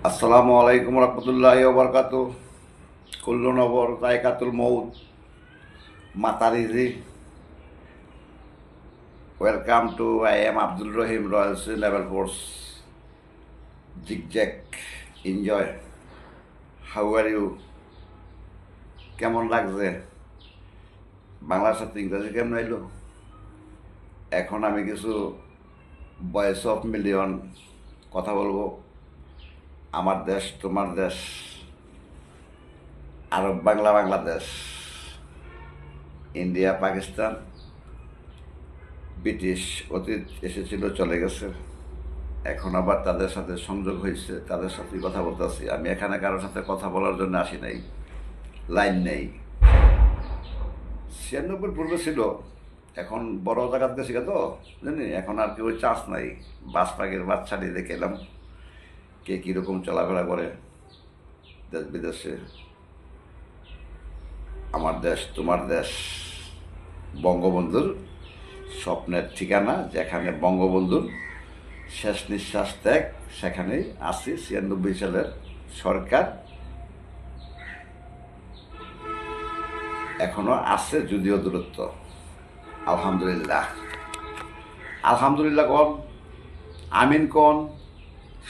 আসসালামু আলাইকুম রহমতুল্লাহি ওয়া বারাকাতুহু। কুল্লু নবর যায়কাতুল মউত। মাতারিজি। Welcome to I am Abdul Rahim, royal sea naval force. Zigzag. Enjoy. How are you? কেমন লাগছে? বাংলার সাথে ইংরেজি কেমন এলো? এখন আমি কিছু ভয়েস অফ মিলিয়ন কথা বলবো। আমার দেশ, তোমার দেশ, আরব বাংলা, বাংলাদেশ, ইন্ডিয়া, পাকিস্তান, ব্রিটিশ অতীত এসেছিল, চলে গেছে। এখন আবার তাদের সাথে সংযোগ হয়েছে, তাদের সাথেই কথা বলতেছি। আমি এখানে কারোর সাথে কথা বলার জন্য আসি নাই, লাইন নেই। 96 পূর্বে ছিল, এখন বড় জায়গার গেছি তো জানি, এখন আর কি ওই চান্স নাই। বাস পাখির বাচ্চা নিয়ে দেখে এলাম কে কীরকম চলাফেরা করে দেশ বিদেশে। আমার দেশ, তোমার দেশ, বঙ্গবন্ধুর স্বপ্নের ঠিকানা, যেখানে বঙ্গবন্ধুর শেষ নিঃশ্বাস ত্যাগ, সেখানেই আছি। 96 সালের সরকার এখনো আছে, যদিও দূরত্ব। আলহামদুলিল্লাহ। আলহামদুলিল্লাহ কন, আমিন কন।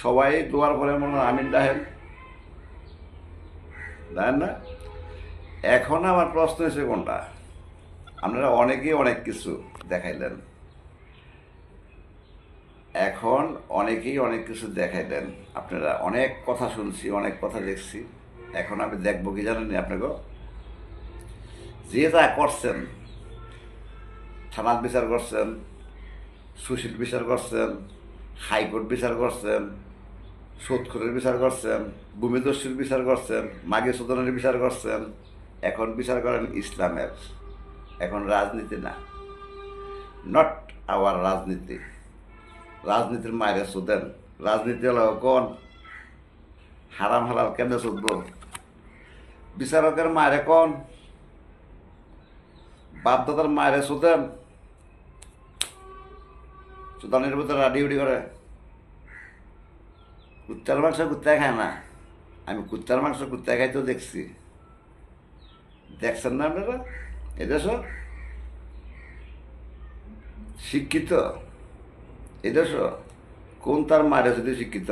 সবাই দোয়ার পরে মনে হয় আমিন ডাহেন, দেখেন না? এখন আমার প্রশ্ন এসে কোনটা, আপনারা অনেকেই অনেক কিছু দেখাইলেন, এখন অনেকেই অনেক কিছু দেখাইলেন, আপনারা অনেক কথা শুনছি, অনেক কথা দেখছি। এখন আমি দেখবো কি জানেন আপনাকে, যে যা করছেন, থানার বিচার করছেন, সুশীল বিচার করছেন, হাইকোর্ট বিচার করছেন, সুদখোরের বিচার করছেন, ভূমিদস্যুর বিচার করছেন, মাগে সুদনের বিচার করছেন, এখন বিচার করেন ইসলামের। এখন রাজনীতি না, নট আওয়ার রাজনীতি। রাজনীতির মায়েরে সুদেন। রাজনীতি হলো কোন হারাম হালাল কেমনে শুধবো, বিচারকের মায়েরে কোন বাপদাদার মায়েরে সুদেন। সুদানের ভিতরে রাডি উডি করে। কুত্তার মাংস কুত্তায় খায় না, আমি কুত্তার মাংস কুত্তায় খাইতেও দেখছি। দেখছেন না আপনারা? এদেশ শিক্ষিত, এদেশ কোন তার মায়ের যদি শিক্ষিত,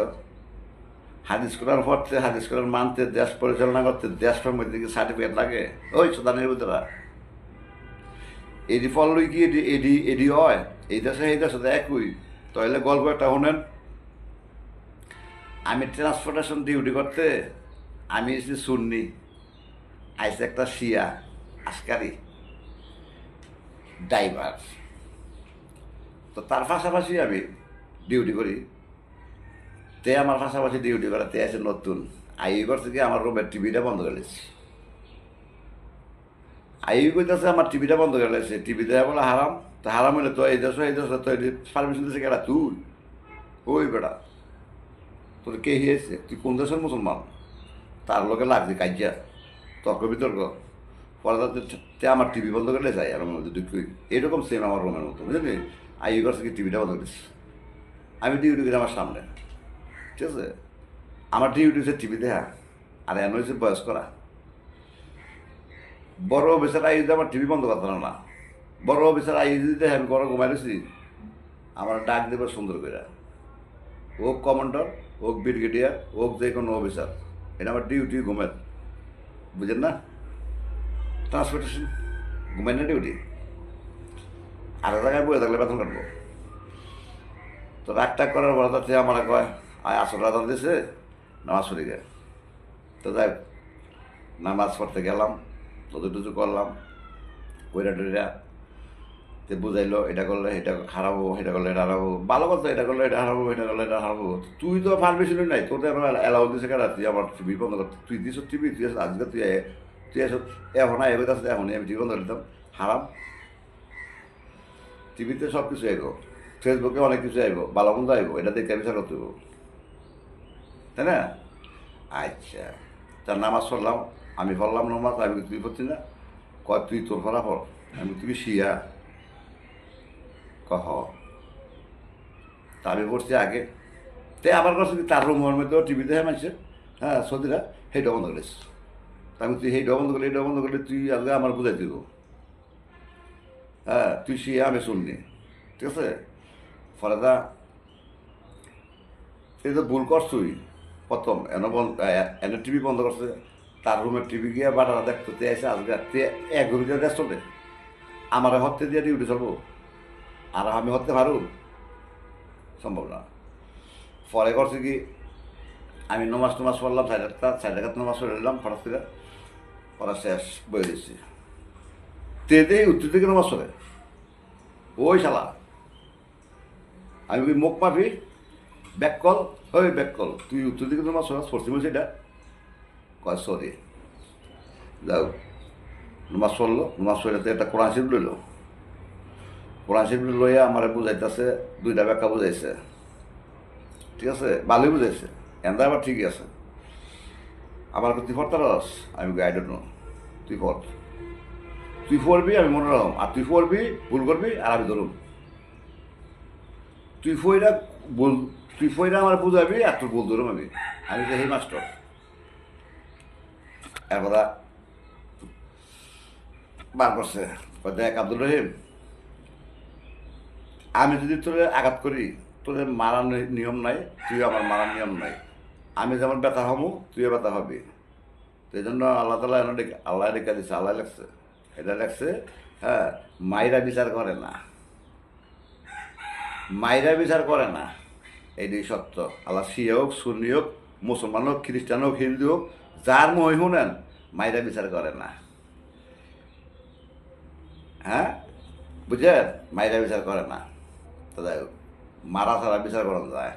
হাদিস কোরআন পড়তে, হাদিস কোরআন মানতে, দেশ পরিচালনা করতে, দেশের মধ্যে কি সার্টিফিকেট লাগে? ওই সুদানের ভিতরে এডি ফল লই কি এডি এডি এডি হয়? এই দেশে এই দেশে একই। তাহলে গল্প একটা শোনেন। আমি ট্রান্সপোর্টেশন ডিউটি করতে, আমি এসেছি সুন্নি, আইসে একটা শিয়া আসকারি ড্রাইভার। তো তার পাশাপাশি আমি ডিউটি করি, তে আমার পাশাপাশি ডিউটি করে, তে আছে নতুন আই করছে কি আমার রুমের টিভিটা বন্ধ করে দিচ্ছে। আই কইতেছে আমার টিভিটা বন্ধ করে দিচ্ছে, টিভি দেওয়া বলে হারাম। তো হারাম হলে তো এই দেশ তো পারমিশন দিচ্ছে কেটা তুই? ওই বেটা তোর কে হিয়েছে? তুই কোন দেশের মুসলমান? তার লোকে লাগছে কাজিয়া, তর্ক বিতর্ক। পরে তে আমার টিভি বন্ধ করলে যাই আর মধ্যে দুঃখ। এরকম সেম আমার রুমের মতো, বুঝলি? আই করছে কি টিভিটা বন্ধ করেছে। আমি ডিউটি করি আমার সামনে, ঠিক আছে? আমার ডিউটি হচ্ছে টিভি দেখা, আর এন হয়েছে বয়স করা। বড় অফিসার আই যদি আমার টিভি বন্ধ করতে না, বড় অফিসার আই যদি দেখে আমি ঘরে ঘুমাই রয়েছি, আমার ডাক দেবে সুন্দর করে। হোক কমান্ডার, হোক ব্রিগেডিয়ার, হোক যে কোনো অফিসার, এটা আমার ডিউটি ঘুমের, বুঝেন না? ট্রান্সপোর্টেশন ঘুমের না ডিউটি। আর জায়গায় বয়ে থাকলে বেতন কাটবো। তো রাগ টাগ করার পর তাতে আমার কয় আয় আসল রাজান দিয়েছে, নামাজ পড়ে গে। তো যাই নামাজ পড়তে গেলাম, তত টুজু করলাম, কইরা টইরা তে বুঝাইলো এটা করলে এটা খারাপ হবো, এটা করলে এটা খারাপ হবো। ভালো কথা, এটা করলে এটা খারাপ হবো, এটা করলে এটা খারাপ হবো। তুই তো পারমিশন নাই, তোর তো অ্যালাউ দিছে কেন? তুই আমার টিভি বন্ধ করতে, তুই দিস টিভি, তুই আজকে তুই তুই এসব এখন এবার আসতে, এখনই আমি টিভি বন্ধ করে দিতাম। হারাম। টিভিতে সব কিছু আইব, ফেসবুকে অনেক কিছু আইব, ভালো মন্দ আইব, এটা দেখে বিচার করতে হইব, তাই না? আচ্ছা, তার নামাজ পড়লাম, আমি পড়লাম নামাজ, আমি তুই পড়ছি না? কয় তুই তোর পড়া পড়। আমি তুই শিয়া? কহ তা আমি পড়ছি আগে। তে আবার করছে কি তার রুমের মধ্যেও টিভিতে হ্যাঁ মানছে, হ্যাঁ সৌদিরা সেইটা বন্ধ করিস। আমি তুই সেইটা বন্ধ করলি, এটা বন্ধ করলি, তুই আজকে আমার বুঝাই দিব, হ্যাঁ তুই সে আমি শুননি, ঠিক আছে। ফলে তা এই তো ভুল করছুই প্রথম এনে টিভি বন্ধ করছে, তার রুমের টিভি গিয়ে বাটারা দেখতে তে এসে আজকে তে এক ঘুরি দিয়ে দেশ চলে, আমার হত্যে দিয়ে ডিউটি চলবো, আর আমি হত্যে পারুন, সম্ভব না। পরে করছে কি আমি নমাজ টমাজ পড়লাম, সাইড একটা নমাজ পড়ে নিলাম ফটাস করে, পড়া শেষ বই দিচ্ছি, তে উত্তর দিকে নমাজ পড়ে ওই শালা। আমি ওই মুখ মাফি ব্যাক কল, ওই ব্যাক কল, তুই উত্তর দিকে নমাজ পড়ছি বলছি এটা, কয় সরি যাও। নমাজ পড়লো, নমাজ পড়াতে একটা কোরআন শরীফ লইল, কোরআন শরীফ লইয়া আমার বুঝাইতেছে, দুইটা ব্যাখ্যা বুঝাইছে, ঠিক আছে ভালোই বুঝাইছে, এন্দা আবার ঠিকই আছে। আমার তুই পড়তে রস, আমি গাইড নো, তুই পড়, তুই পড়বি আমি মনে রাখম, আর তুই পড়বি ভুল করবি আর আমি ধরুম, তুই ফইরা আমার বুঝাবি আর তোর ভুল ধরুম আমি তো সেই মাস্টার। এরপর বার করছে, দেখ আব্দুল রহিম, আমি যদি তোর আঘাত করি, তোর মারার নিয়ম নাই, তুই আমার মারার নিয়ম নাই, আমি যেমন ব্যথা হবো তুইও ব্যথা হবি। তো এই জন্য আল্লাহ তালা আল্লাহ রেখা দিচ্ছে, আল্লাহ লেখছে, এটা লেখছে, হ্যাঁ মাইরা বিচার করে না, মাইরা বিচার করে না, এইটাই সত্য। আল্লাহ শিয়া হোক, সুন্নি হোক, মুসলমান হোক, খ্রিস্টান হোক, হিন্দু হোক, যার মই শুনেন মাইরা বিচার করে না, হ্যাঁ বুঝছেন, মাইরা বিচার করে না। তো যাই হোক, মারা ছাড়া বিচার করা যায়,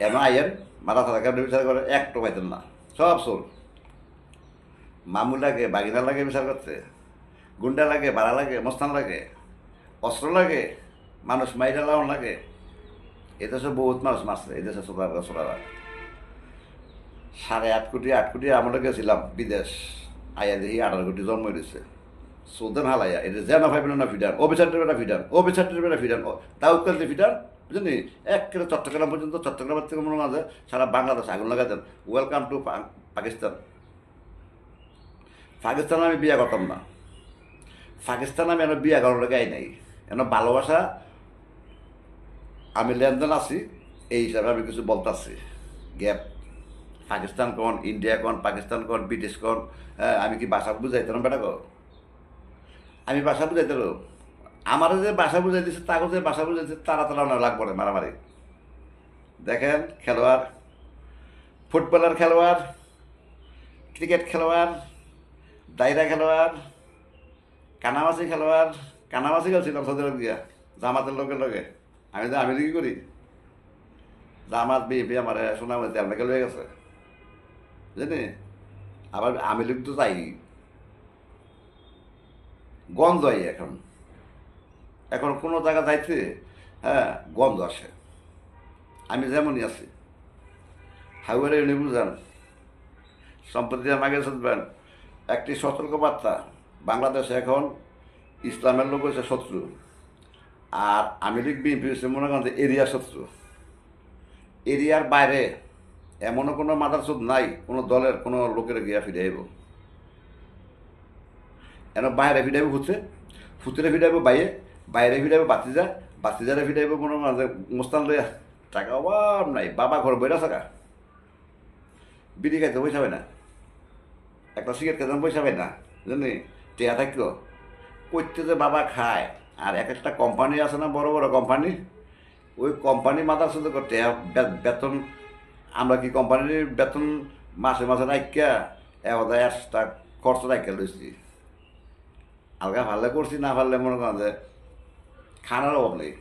এমন আইয়েন মারা ছাড়া কেমন বিচার করে, একটু পাইতেন না, সব চোর। মামুল লাগে, বাগিনা লাগে বিচার করতে, গুন্ডা লাগে, ভাড়া লাগে, মস্তান লাগে, অস্ত্র লাগে, মানুষ মাইরা লাউন লাগে। এদেশে বহুত মানুষ মারছে, এদেশে ছোটারা 8.5 কোটি আমরা গেছিলাম বিদেশ, আয়া দেখি 18 কোটি জন্ম দিচ্ছে, সুলতান হালাইয়া এটা যে না ভাইবেন না ফিডান, অফিসারদের বেটা ফিডান, অফিসারদের বেটা ফিডান, দাউদকাল দিয়ে ফিডান, বুঝলি একেবারে চট্টগ্রাম পর্যন্ত, চট্টগ্রামের থেকে মনে হয় সারা বাংলাদেশ আগুন লাগাই দেন। Welcome to Pakistan. পাকিস্তান আমি বিয়ে করতাম না, পাকিস্তান আমি এনে বিয়ে করার গাই নাই, এন ভালোবাসা আমি লেনদেন আছি, এই হিসাবে আমি কিছু বলতেছি। গ্যাপ পাকিস্তান কোন, ইন্ডিয়া কোন, পাকিস্তান কোন, ব্রিটিশ কোন, হ্যাঁ আমি কি ভাষা বুঝাইতাম বেটা কো, আমি ভাষা বুঝাইতে আমার যে ভাষা বুঝাই দিচ্ছে, তাকে যে ভাষা বুঝাইছে তারা না লাগবে না মারামারি। দেখেন খেলোয়াড়, ফুটবলার খেলোয়াড়, ক্রিকেট খেলোয়াড়, দায়রা খেলোয়াড়, কানামাছি খেলোয়াড়, কানামাছি খেলছিলাম সৌদি আরব গিয়া জামাতের লোকের লোকে, আমি কি করি, জামাত বিএপি আমার শোনা মধ্যে আপনাকে লয়ে গেছে, বুঝলি। আবার আমি লোক তো চাই গন্ধ হয়, এখন এখন কোনো জায়গা যাইতে, হ্যাঁ গন্ধ আসে। আমি যেমনই আছি, হাইওয়ে এনে বুঝান, সম্প্রতি আমাকে শুনবেন একটি সতর্ক বার্তা, বাংলাদেশে এখন ইসলামের লোক হচ্ছে শত্রু, আর আমি লীগ বিএনপি হচ্ছে মনে করেন এরিয়া শত্রু। এরিয়ার বাইরে এমনও কোনো মাদারসুদ নাই, কোনো দলের কোনো লোকের গিয়া ফিরাইব, এন বাইরে ফিরাইব ফুতুরে ফিরাইব বাইরে ফিরাইব বাতিজারে ফিরাইব কোনো মোস্তান লইয়া, টাকা অভাব নাই, বাবা ঘর বইরা থাকা, বিড়ি খাইতে পয়সা পাই না, একটা সিগারেট খেতে পয়সা পাই না, জানি টেয়া থাকলো করতে যে বাবা খায়। আর এক একটা কোম্পানি আছে না, বড় বড় কোম্পানি, ওই কোম্পানি মাথার সাথে করতে বেতন, আমরা কি কোম্পানির বেতন মাসে মাসে রাখিয়া এবার এক্সট্রা খরচ রাখিয়া লইছি, আলগা ভালো করছি, না পারলে মনে করেন যে খানার অভাব নেই।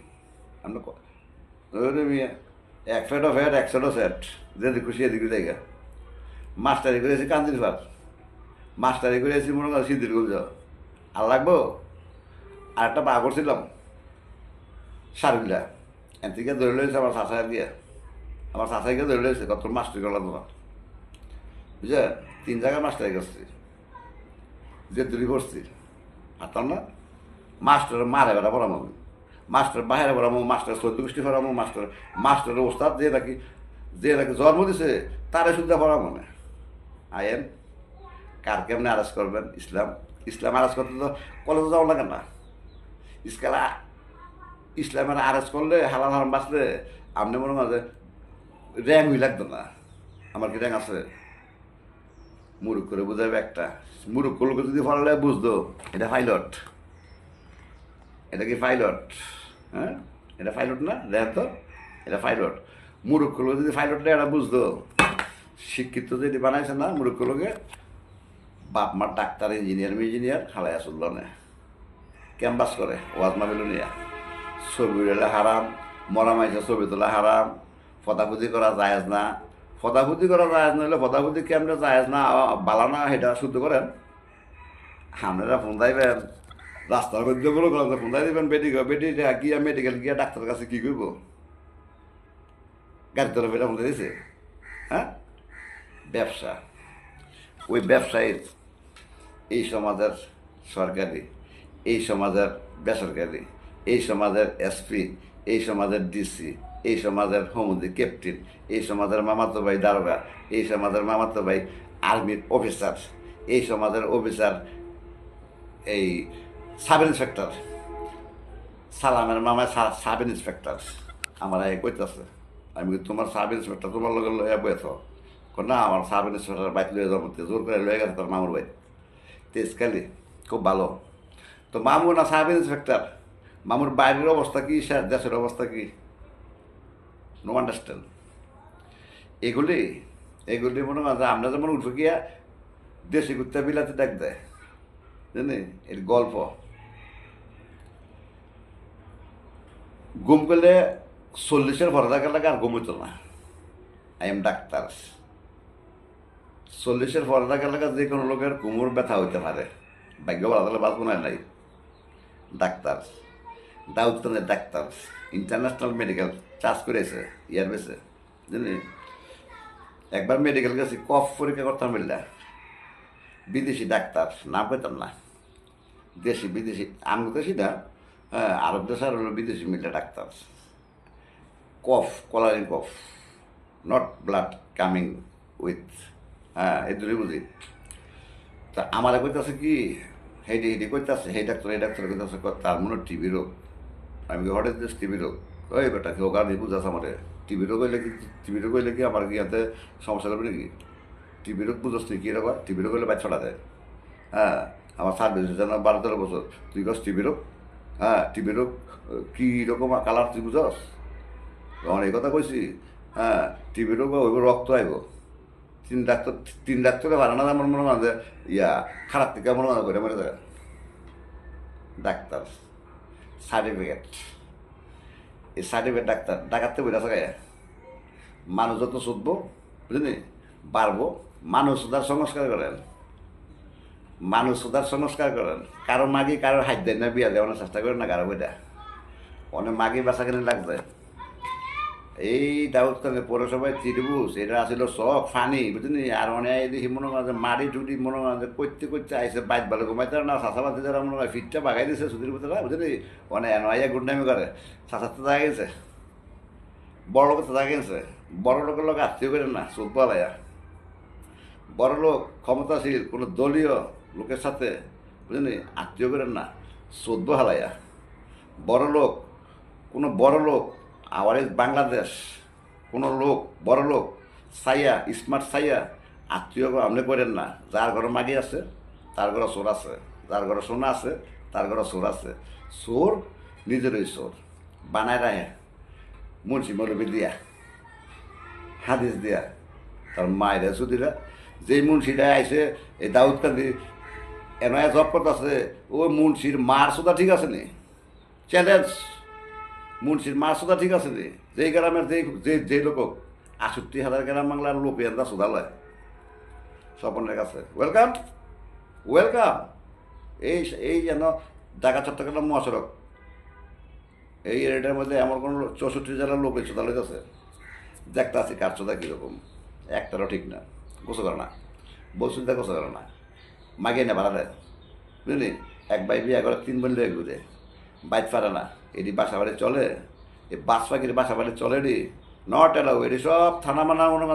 আমরা এক ফেট অফ হেড, এক সেট অফ সেট, যেদিকে খুশি এদিকে জায়গা। মাস্টারি করেছি কান্দির ফার, মাস্টারি করেছি মনে করেন সিদ্ধির গুল যাও, আর লাগবো। আর একটা পা করছিলাম সারবিলা, এন থেকে ধরে লইছে আমার শাসায় দিয়ে, আমার শাসাইকে ধরে লইছে কত মাস্টারি করলাম তোমার, বুঝলে 3 জায়গায় মাস্টারি করছি, যে দূরি করছি পারতাম না, মাস্টার মারে বেড়া পড়াম আমি, মাস্টার বাইরে পড়ামো, মাস্টার চৈদ্য গোষ্ঠী পড়ামো, মাস্টারের ওস্তাদ যে নাকি জন্ম দিছে তারে শুদ্ধ পড়ামো না। আইন কার কেমনে আরেস্ট করবেন? ইসলাম আরেস্ট করতে তো কলেজে যাওয়া লাগে না। ইসলামের আরেস্ট করলে হালাল হারাম বাঁচলে আপনি মনে হয় যে র্যাঙ্ক হই লাগতো না। আমার কি র্যাঙ্ক আছে? মুরুখ করে বুঝাবে একটা মুরুখ লোকে যদি ফলালে বুঝতো এটা পাইলট। এটা কি পাইলট? হ্যাঁ, এটা পাইলট না? দেখ তো, এটা পাইলট। মুরুখ লোক যদি পাইলট নেয় এটা বুঝতো। শিক্ষিত যদি বানাইছে না মুরুখ লোকে, বাপ মার ডাক্তার ইঞ্জিনিয়ার হালাই আসল নেয়, ক্যাম্পাস করে ওয়াজ মাহফিল নিয়ে। ছবি উড়ালে হারাম, মরা মাইছে ছবি তোলা হারাম, ফটাফুটি করা জায়েজ না। ফটাফুটি করা জায়েজ নইলে ফটাফুটি কেমনে জায়েজ না বালা না সেটা শুদ্ধ করেন। আপনারা ফোন যাইবেন রাস্তার মধ্যে বলো ফোন যাই দেবেন বেটি গিয়া মেডিকেল গিয়া ডাক্তারের কাছে কী করবো? গাড়ি তোলা ফেরা ফোন দিয়েছে। হ্যাঁ, ব্যবসা। ওই ব্যবসায়ীর এই সমাজের সরকারি, এই সমাজের বেসরকারি, এই সমাজের এসপি, এই সমাজের ডিসি, এই সমাজের হোমদি ক্যাপ্টেন, এই সমাজের মামাতো ভাই দারোগা, এই সমাজের মামাতো ভাই আর্মির অফিসার, এই সমাজের অফিসার এই সাব ইন্সপেক্টর, সালামের মামায় সাব ইন্সপেক্টর। আমার এই কইতেছে, আমি তোমার সাব ইন্সপেক্টর তোমার লগে লইয়া বইছ না, আমার সাব ইন্সপেক্টর বাইক লইয়া যাবো, জোর করে লয়ে গেছে তোর মামুর বাইক তেজকালি, খুব ভালো। তো মামু না সাব ইন্সপেক্টর, মামুর বাইরের অবস্থা কি, দেশের অবস্থা কি? No understand. এগুলি মনে হয় আমরা যেমন উঠে গিয়া দেশি কুত্তা বিলাতে ডাক দেয়, জানি এর গল্প। ঘুম করলে 40-এর ভরা থাকা লাগে আর ঘুম হইতো না। I am doctor. 40-এর ভরা থাকা লাগা যে কোনো লোকের কোমর ব্যথা হইতে পারে, ভাগ্য ভালো থাকলে বাঁচবো নাই। ডাক্তার দাউদখানের ডাক্তার ইন্টারন্যাশনাল মেডিকেল চার্জ করেছে এয়ারবেসে, জানি। একবার মেডিকেল গেছি, কফ পরীক্ষা করতাম মিললে, বিদেশি ডাক্তার, নাম পেতাম না, দেশি বিদেশি, আমি দেশি না, হ্যাঁ আরব দেশ আর হলো বিদেশি মিললে doctor. Cough, colouring cough, not blood coming with, হ্যাঁ এই দুটোই বুঝি। তা আমার কইতেছে কি, হেঁটে কইতেছে, এই ডাক্তার কইতেছে তার মনে টিবি রোগ। আমি হঠাৎ দিস টিবি রোগ, ওই বেটা কেউ গাড়ি বুঝাস আমার টিবি রোগ হইলে কি আমার কি হাতে সমস্যা করবে নাকি? টিবি রোগ বুঝোস তুই কি রকম? টিবি রোগ হলে বাচ্চাটা দেয়। হ্যাঁ, আমার সার্ভিস যেন 12-13 বছর, তুই কস টিবি রোগ? হ্যাঁ, টিবি রোগ কী রকম কালার তুই বুঝস? তখন এই কথা কইছি। হ্যাঁ, টিবি রোগ ওইব, রক্ত আইব। তিন ডাক্তারে ভালো না, আমার মনে হয় যে খারাপ থেকে মনে হয় করে মরে যায়। ডাক্তার সার্টিফিকেট, এই সার্টিফিকেট ডাক্তার ডাকাতে বইরা থাকে। মানুষ যত শুধবো বুঝলি বাড়বো। মানুষ সুধার সংস্কার করেন, কারো মাগি কারো হাত দেয় না, বিয়া দেওয়ানোর চেষ্টা করেন না কারো বইটা। অনেক মাগি বাসা কিনে লাগবে। এই দাউদখানে পৌরসভায় ত্রিভুজ, এটা আসছিল শখ ফানি বুঝলি। আর অনেক দেখি মনে হয় যে মাটি টুটি মনে হয় যে করতে আইসে বাইক ভালো ঘুমাইতে না, চাষাবাদি যারা মনে হয় ফিটটা বাগাই দিছে সুতির ভিতরে বুঝলি। অনেক এনআইয়া গুন্ডামি করে, চাষার তো দেখা গেছে, বড় লোকের তো দেখা গেছে। বড় লোকের লোক আত্মীয় করেন না, চোখ বলাইয়া। বড় লোক ক্ষমতাশীল কোনো দলীয় লোকের সাথে বুঝলি আত্মীয় করেন না, চোদ্দ হালাইয়া। কোনো বড় লোক আওয়ারেজ বাংলাদেশ, কোনো লোক বড় লোক সাইয়া স্মার্ট সাইয়া আত্মীয় আপনি করেন না। যার ঘরে মাগি আছে তার ঘরে চোর আছে, যার ঘরে সোনা আছে তার ঘরে চোর আছে। চোর নিজেরই চোর বানায় রাখে, মুন্সি মৌলবি দিয়া হাদিস দিয়া তার মায়েরা সুদিরা। যেই মুন্সিটা আইসে এই দাউদকান্দি এনআইএ জব করতেছে, ওই মুন্সির মার সোদা ঠিক আছে নি? চ্যালেঞ্জ, মুন্সির মার সোদা ঠিক আছে নি? যেই গ্রামের যে লোক 68,000 গ্রাম বাংলার লোক এনটা সোদা লয় স্বপনের কাছে। ওয়েলকাম। এই যেন ঢাকা চট্টগ্রাম মহাসড়ক, এই এরিয়াটার মধ্যে এমন কোনো 64 জেলার লোক এই সোদা লইতেছে। দেখতে আছি কার সোদা কীরকম, একটারও ঠিক না। গোসো করে না, বসুন গোসো করে না, মাগিয়ে না ভাড়া দেয় বুঝলি। এক ভাই বিয়ে করে 3 বোন লয়ে ঘুরে, বাইত পারে না, এটি বাসা বাড়ি চলে, এই বাস পাখির বাসা বাড়ি চলে রে, নট এলাও, এটি সব থানা মানা মনে